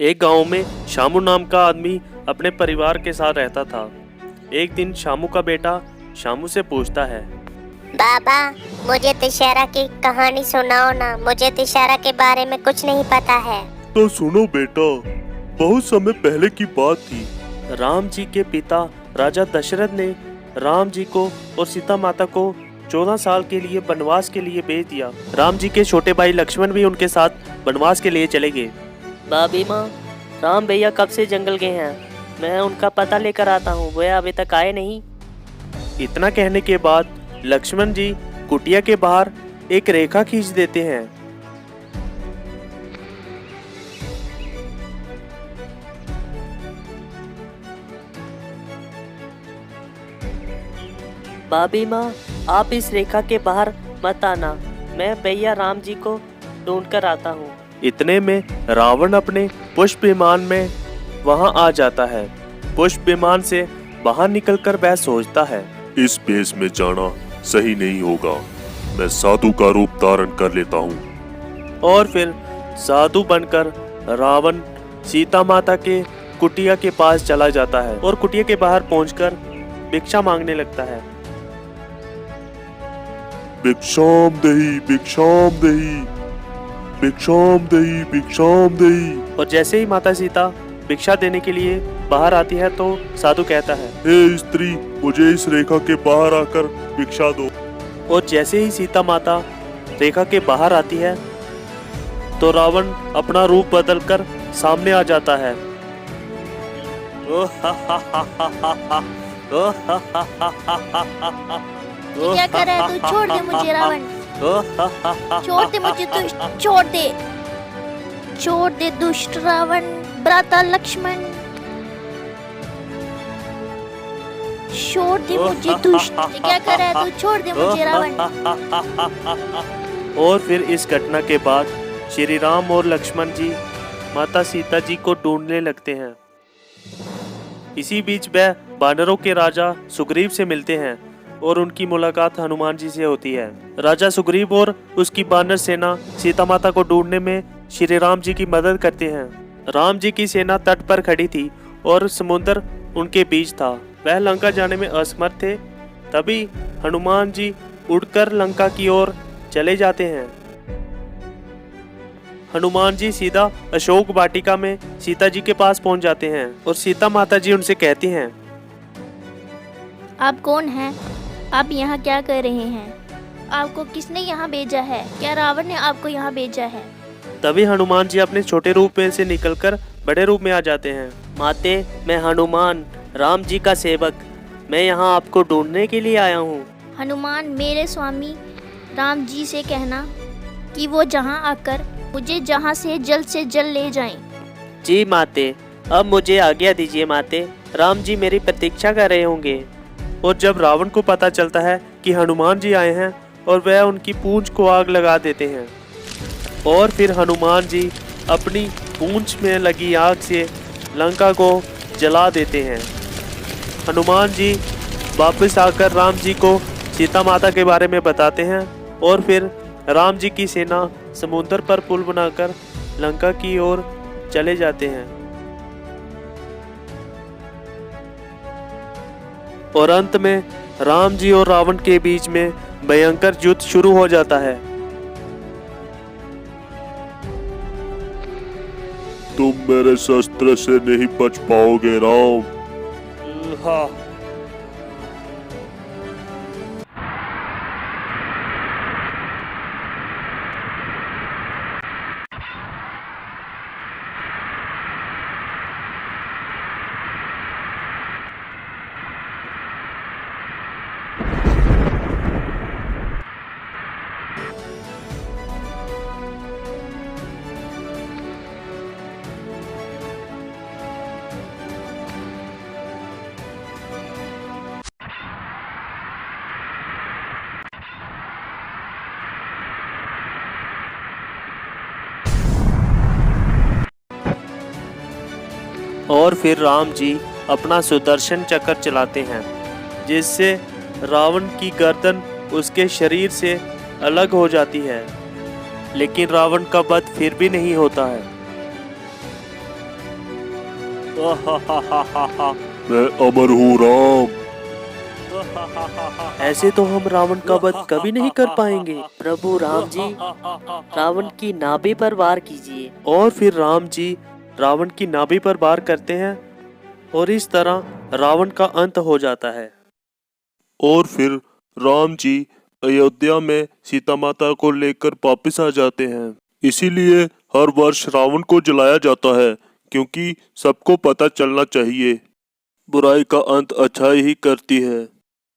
एक गांव में शामू नाम का आदमी अपने परिवार के साथ रहता था। एक दिन शामू का बेटा शामू से पूछता है, बाबा, मुझे तिशारा की कहानी सुनाओ ना। मुझे तिशारा के बारे में कुछ नहीं पता है। तो सुनो बेटा, बहुत समय पहले की बात थी। राम जी के पिता राजा दशरथ ने राम जी को और सीता माता को 14 साल के लिए वनवास के लिए भेज दिया। राम जी के छोटे भाई लक्ष्मण भी उनके साथ वनवास के लिए चले गए। भाभी माँ, राम भैया कब से जंगल गए हैं? मैं उनका पता लेकर आता हूँ, वो अभी तक आए नहीं। इतना कहने के बाद लक्ष्मण जी कुटिया के बाहर एक रेखा खींच देते हैं। भाभी माँ, आप इस रेखा के बाहर मत आना, मैं भैया राम जी को ढूंढ कर आता हूँ। इतने में रावण अपने पुष्प विमान में वहां आ जाता है। पुष्प विमान से बाहर निकलकर वह सोचता है, इस भेष में जाना सही नहीं होगा। मैं साधु का रूप धारण कर लेता हूँ। और फिर साधु बनकर रावण सीता माता के कुटिया के पास चला जाता है और कुटिया के बाहर पहुंचकर भिक्षा मांगने लगता है। भिक्षाम देहि, भिक्षाम देहि, भिक्षाम देहि, भिक्षाम देहि। और जैसे ही माता सीता भिक्षा देने के लिए बाहर आती है तो साधु कहता है, हे स्त्री, मुझे इस रेखा के बाहर आकर भिक्षा दो। और जैसे ही सीता माता रेखा के बाहर आती है तो रावण अपना रूप बदलकर सामने आ जाता है। क्या कर रहा है तू? छोड़ दे मुझे रावण, छोड़ दे मुझे, तू छोड़ दे, छोड़ दे दुष्ट रावण, भ्राता लक्ष्मण, छोड़ दे मुझे दुष्ट। क्या कर रहा है तू? छोड़ दे मुझे रावण। और फिर इस घटना के बाद श्री राम और लक्ष्मण जी माता सीता जी को ढूंढने लगते हैं। इसी बीच वह वानरों के राजा सुग्रीव से मिलते हैं और उनकी मुलाकात हनुमान जी से होती है। राजा सुग्रीव और उसकी वानर सेना सीता माता को ढूंढने में श्री राम जी की मदद करते हैं। राम जी की सेना तट पर खड़ी थी और समुद्र उनके बीच था। वह लंका जाने में असमर्थ थे। तभी हनुमान जी उड़कर लंका की ओर चले जाते हैं। हनुमान जी सीधा अशोक वाटिका में सीता जी के पास पहुंच जाते हैं और सीता माता जी उनसे कहती हैं, आप कौन हैं? आप यहाँ क्या कर रहे हैं? आपको किसने यहाँ भेजा है? क्या रावण ने आपको यहाँ भेजा है? तभी हनुमान जी अपने छोटे रूप में से निकलकर बड़े रूप में आ जाते हैं। माते, मैं हनुमान, राम जी का सेवक, मैं यहाँ आपको ढूंढने के लिए आया हूँ। हनुमान, मेरे स्वामी राम जी से कहना कि वो जहाँ आकर मुझे जहाँ से जल्द ले जाएं। जी माते, अब मुझे आज्ञा दीजिए माते, राम जी मेरी प्रतीक्षा कर रहे होंगे। और जब रावण को पता चलता है कि हनुमान जी आए हैं और वह उनकी पूंछ को आग लगा देते हैं और फिर हनुमान जी अपनी पूंछ में लगी आग से लंका को जला देते हैं। हनुमान जी वापस आकर राम जी को सीता माता के बारे में बताते हैं और फिर राम जी की सेना समुद्र पर पुल बनाकर लंका की ओर चले जाते हैं। और अंत में राम जी और रावण के बीच में भयंकर युद्ध शुरू हो जाता है। तुम मेरे शस्त्र से नहीं बच पाओगे राम। हाँ। और फिर राम जी अपना सुदर्शन चक्र चलाते हैं जिससे रावण की गर्दन उसके शरीर से अलग हो जाती है, लेकिन रावण का वध फिर भी नहीं होता है। मैं अमर हूँ राम। ऐसे तो हम रावण का वध कभी नहीं कर पाएंगे। प्रभु राम जी, रावण की नाभि पर वार कीजिए। और फिर राम जी रावण की नाभि पर वार करते हैं और इस तरह रावण का अंत हो जाता है। और फिर राम जी अयोध्या में सीता माता को लेकर वापस आ जाते हैं। इसीलिए हर वर्ष रावण को जलाया जाता है, क्योंकि सबको पता चलना चाहिए बुराई का अंत अच्छाई ही करती है।